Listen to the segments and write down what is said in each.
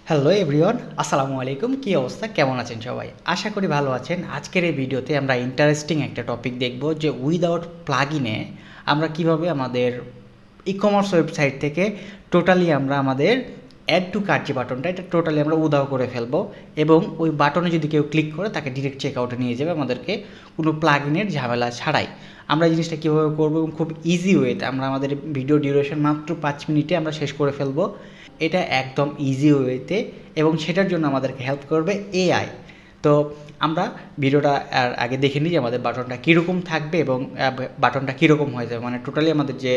Hello everyone, আসসালামু আলাইকুম। কী অবস্থা, কেমন আছেন সবাই? আশা করি ভালো আছেন। আজকের এই ভিডিওতে আমরা ইন্টারেস্টিং একটা টপিক দেখব যে উইদাউট প্লাগইনে আমরা কিভাবে আমাদের ই কমার্স ওয়েবসাইট থেকে টোটালি আমরা আমাদের অ্যাড টু কার্ট যে বাটনটা, এটা টোটালি আমরা উধাও করে ফেলবো এবং ওই বাটনে যদি কেউ ক্লিক করে তাকে ডিরেক্ট চেক আউটে নিয়ে যাবে আমাদেরকে কোনো প্লাগইনের ঝামেলা ছাড়াই। আমরা এই জিনিসটা কীভাবে করবো এবং খুব ইজি ওয়েতে আমরা আমাদের ভিডিও ডিউরেশন মাত্র 5 মিনিটে আমরা শেষ করে ফেলবো। এটা একদম ইজি ওয়েতে এবং সেটার জন্য আমাদেরকে হেল্প করবে এআই। তো আমরা ভিডিওটা আর আগে দেখে নিই যে আমাদের বাটনটা কীরকম থাকবে এবং বাটনটা কীরকম হয়ে যাবে। মানে টোটালি আমাদের যে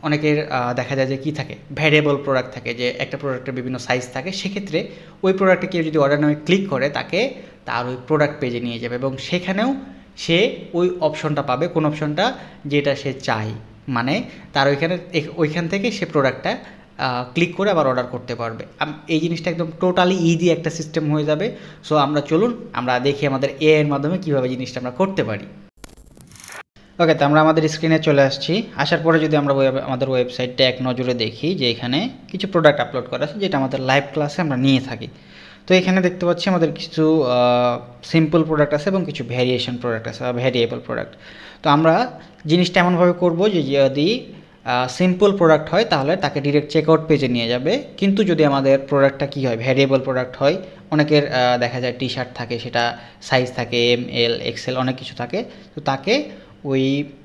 অনেকের দেখা যায় যে কী থাকে, ভ্যারিয়েবল প্রোডাক্ট থাকে, যে একটা প্রোডাক্টের বিভিন্ন সাইজ থাকে। সেক্ষেত্রে ওই প্রোডাক্টে কেউ যদি অর্ডার নামে ক্লিক করে তাকে তার ওই প্রোডাক্ট পেজে নিয়ে যাবে এবং সেখানেও সে ওই অপশনটা পাবে, কোন অপশনটা যেটা সে চায়। মানে তার ওইখান থেকে সে প্রোডাক্টটা ক্লিক করে আবার অর্ডার করতে পারবে। এই জিনিসটা একদম টোটালি ইজি একটা সিস্টেম হয়ে যাবে। সো আমরা চলুন আমরা দেখি আমাদের এআই এর মাধ্যমে কীভাবে জিনিসটা আমরা করতে পারি। ওকে, তো আমরা আমাদের স্ক্রিনে চলে আসছি। আসার পরে যদি আমরা আমাদের ওয়েবসাইটটা এক নজরে দেখি যে এখানে কিছু প্রোডাক্ট আপলোড করা আছে যেটা আমাদের লাইভ ক্লাসে আমরা নিয়ে থাকি। তো এখানে দেখতে পাচ্ছি আমাদের কিছু সিম্পল প্রোডাক্ট আছে এবং কিছু ভ্যারিয়েশন প্রোডাক্ট আছে বা ভ্যারিয়েবল প্রোডাক্ট। তো আমরা জিনিসটা এমনভাবে করবো যে যদি সিম্পল প্রোডাক্ট হয় তাহলে তাকে ডিরেক্ট চেকআউট পেজে নিয়ে যাবে। কিন্তু যদি আমাদের প্রোডাক্টটা কী হয়, ভ্যারিয়েবল প্রোডাক্ট হয়, অনেকের দেখা যায় টি শার্ট থাকে, সেটা সাইজ থাকে এম এল এক্সেল অনেক কিছু থাকে, তো তাকে ওই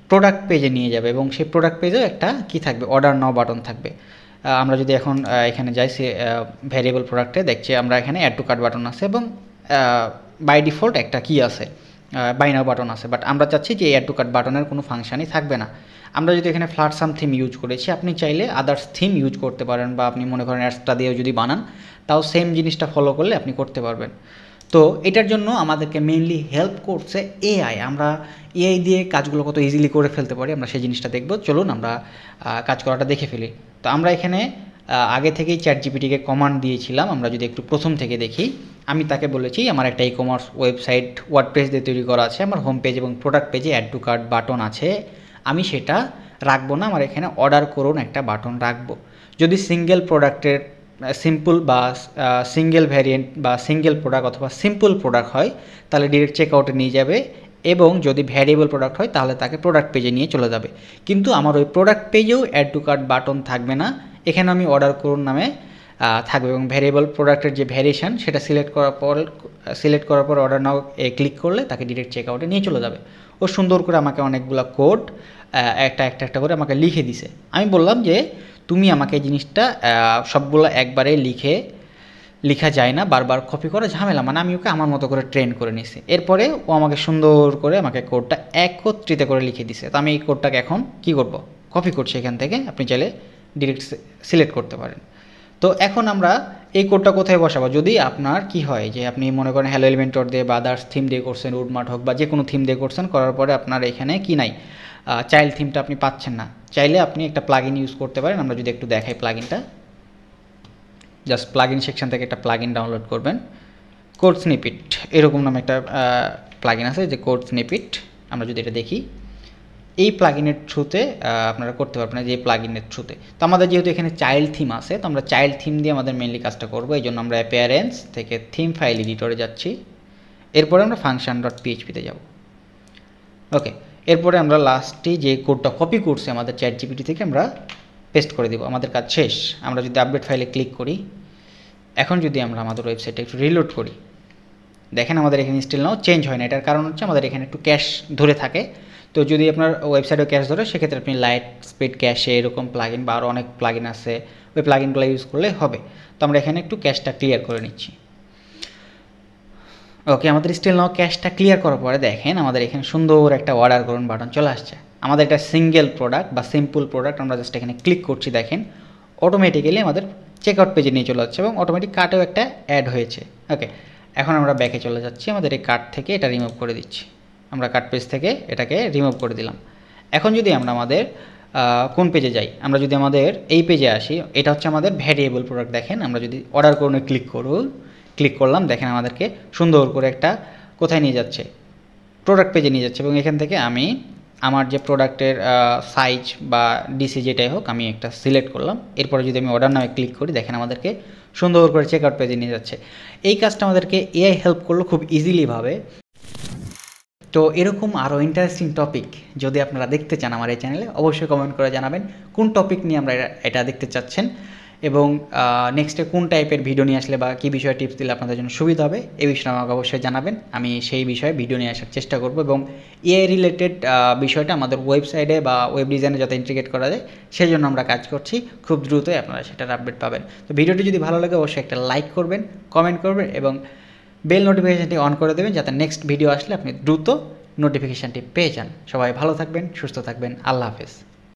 প্রোডাক্ট পেজে নিয়ে যাবে এবং সেই প্রোডাক্ট পেজেও একটা কী থাকবে, অর্ডার নাও বাটন থাকবে। আমরা যদি এখন এখানে যাই সে ভ্যারিয়েবল প্রোডাক্টে দেখছি আমরা এখানে অ্যাড টু কার্ট বাটন আছে এবং বাই ডিফল্ট একটা কী আছে, বাই নাও বাটন আছে। বাট আমরা চাচ্ছি যে অ্যাড টু কার্ট বাটনের কোনো ফাংশানই থাকবে না। আমরা যদি এখানে ফ্ল্যাটসাম থিম ইউজ করেছি, আপনি চাইলে আদার্স থিম ইউজ করতে পারেন বা আপনি মনে করেন অ্যাডসটা দিয়েও যদি বানান তাও সেম জিনিসটা ফলো করলে আপনি করতে পারবেন। তো এটার জন্য আমাদেরকে মেইনলি হেল্প করছে এআই। আমরা এআই দিয়ে কাজগুলো কত ইজিলি করে ফেলতে পারি আমরা সেই জিনিসটা দেখব। চলুন আমরা কাজ করাটা দেখে ফেলি। তো আমরা এখানে আগে থেকেই চ্যাট জিপিটিকে কমান্ড দিয়েছিলাম। আমরা যদি একটু প্রথম থেকে দেখি, আমি তাকে বলেছি আমার একটা ই কমার্স ওয়েবসাইট ওয়ার্ডপ্রেস দিয়ে তৈরি করা আছে, আমার হোম পেজ এবং প্রোডাক্ট পেজে অ্যাড টু কার্ট বাটন আছে, আমি সেটা রাখবো না, আমার এখানে অর্ডার করুন একটা বাটন রাখবো। যদি সিঙ্গেল প্রোডাক্টের সিম্পল বা সিঙ্গেল ভ্যারিয়েন্ট বা সিঙ্গেল প্রোডাক্ট অথবা সিম্পল প্রোডাক্ট হয় তাহলে ডিরেক্ট চেকআউটে নিয়ে যাবে এবং যদি ভ্যারিয়েবল প্রোডাক্ট হয় তাহলে তাকে প্রোডাক্ট পেজে নিয়ে চলে যাবে। কিন্তু আমার ওই প্রোডাক্ট পেজেও অ্যাড টু কার্ট বাটন থাকবে না, এখানে আমি অর্ডার করুন নামে থাকবে এবং ভ্যারিয়েবল প্রোডাক্টের যে ভ্যারিয়েশন সেটা সিলেক্ট করার পর অর্ডার নাও ক্লিক করলে তাকে ডিরেক্ট চেকআউটে নিয়ে চলে যাবে। ও সুন্দর করে আমাকে অনেকগুলো কোড একটা করে আমাকে লিখে দিছে। আমি বললাম যে তুমি আমাকে এই জিনিসটা সবগুলো একবারে লেখা যায় না, বারবার কপি করা ঝামেলা, মানে আমি ওকে আমার মতো করে ট্রেন করে নিছি। এরপরে ও আমাকে সুন্দর করে আমাকে কোডটা একত্রিত করে লিখে দিছে। তো আমি এই কোডটাকে এখন কী করব, কপি করছি এখান থেকে, আপনি চাইলে ডিরেক্ট সিলেক্ট করতে পারেন। তো এখন আমরা এই কোডটা কোথায় বসাবো, যদি আপনার কি হয় যে আপনি মনে করেন হ্যালো এলিমেন্টর দিয়ে বা আদার্স থিম দিয়ে করছেন, উডমার্ট হোক বা যে কোনো থিম দিয়ে করছেন, করার পরে আপনার এখানে কি নাই, চাইল্ড থিমটা আপনি পাচ্ছেন না, চাইলে আপনি একটা প্লাগইন ইউজ করতে পারেন। আমরা যদি একটু দেখাই প্লাগইনটা, জাস্ট প্লাগইন সেকশন থেকে একটা প্লাগইন ডাউনলোড করবেন, কোড স্নিপিট এরকম নামে একটা প্লাগইন আছে যে কোড স্নিপিট। আমরা যদি এটা দেখি, এই প্লাগইনের থ্রুতে আপনারা করতে পারবেন, যে প্লাগইনের থ্রুতে। তো আমাদের যেহেতু এখানে চাইল্ড থিম আছে, তো আমরা চাইল্ড থিম দিয়ে আমাদের মেইনলি কাজটা করবো। এই জন্য আমরা অ্যাপিয়ারেন্স থেকে থিম ফাইল এডিটরে যাচ্ছি, এরপরে আমরা ফাংশন ডট পিএইচপিতে যাব। ওকে, এরপরে আমরা লাস্টে যে কোডটা কপি করছি আমাদের চ্যাট জিপিটি থেকে আমরা পেস্ট করে দেবো, আমাদের কাজ শেষ। আমরা যদি আপডেট ফাইলে ক্লিক করি, এখন যদি আমরা আমাদের ওয়েবসাইটে একটু রিলোড করি, দেখেন আমাদের এখানে স্টিল নাও চেঞ্জ হয় না। এটার কারণ হচ্ছে আমাদের এখানে একটু ক্যাশ ধরে থাকে। তো যদি আপনার ওয়েবসাইটে ক্যাশ ধরে সেক্ষেত্রে আপনি লাইট স্পিড ক্যাশে এরকম প্লাগইন বা আরও অনেক প্লাগইন আছে, ওই প্লাগইনগুলো ইউজ করলে হবে। তো আমরা এখানে একটু ক্যাশটা ক্লিয়ার করে নিচ্ছি। ওকে, আমাদের স্টিল নাও ক্যাশটা ক্লিয়ার করার পরে দেখেন আমাদের এখানে সুন্দর একটা অর্ডার করুন বাটন চলে আসছে। আমাদের একটা সিঙ্গেল প্রোডাক্ট বা সিম্পল প্রোডাক্ট, আমরা জাস্ট এখানে ক্লিক করছি, দেখেন অটোমেটিক্যালি আমাদের চেকআউট পেজে নিয়ে চলে যাচ্ছে এবং অটোমেটিক কার্টেও একটা অ্যাড হয়েছে। ওকে, এখন আমরা ব্যাকে চলে যাচ্ছি, আমাদের এই কার্ট থেকে এটা রিমুভ করে দিচ্ছি। আমরা কার্ট পেজ থেকে এটাকে রিমুভ করে দিলাম। এখন যদি আমরা আমাদের কোন পেজে যাই, আমরা যদি আমাদের এই পেজে আসি, এটা হচ্ছে আমাদের ভ্যারিয়েবল প্রোডাক্ট। দেখেন আমরা যদি অর্ডার করুন ক্লিক করলাম, দেখেন আমাদেরকে সুন্দর করে একটা কোথায় নিয়ে যাচ্ছে, প্রোডাক্ট পেজে নিয়ে যাচ্ছে এবং এখান থেকে আমি আমার যে প্রোডাক্টের সাইজ বা ডিসি যেটাই হোক আমি একটা সিলেক্ট করলাম। এরপরে যদি আমি অর্ডার নামে ক্লিক করি, দেখেন আমাদেরকে সুন্দর করে চেক আউট পেজে নিয়ে যাচ্ছে। এই কাজটা আমাদেরকে এআই হেল্প করলো খুব ইজিলিভাবে। তো এরকম আরও ইন্টারেস্টিং টপিক যদি আপনারা দেখতে চান আমার এই চ্যানেলে, অবশ্যই কমেন্ট করে জানাবেন কোন টপিক নিয়ে আমরা এটা দেখতে চাচ্ছেন, এবং নেক্সটে কোন টাইপের ভিডিও নিয়ে আসলে বা কী বিষয়ে টিপস দিলে আপনাদের জন্য সুবিধা হবে এই বিষয়ে আমাকে অবশ্যই জানাবেন। আমি সেই বিষয়ে ভিডিও নিয়ে আসার চেষ্টা করব, এবং এআই রিলেটেড বিষয়টা আমাদের ওয়েবসাইটে বা ওয়েব ডিজাইনে যাতে ইন্টিগ্রেট করা যায় সেই জন্য আমরা কাজ করছি। খুব দ্রুতই আপনারা সেটার আপডেট পাবেন। তো ভিডিওটি যদি ভালো লাগে অবশ্যই একটা লাইক করবেন, কমেন্ট করবেন এবং বেল নোটিফিকেশানটি অন করে দেবেন যাতে নেক্সট ভিডিও আসলে আপনি দ্রুত নোটিফিকেশানটি পেয়ে যান। সবাই ভালো থাকবেন, সুস্থ থাকবেন। আল্লাহ হাফেজ।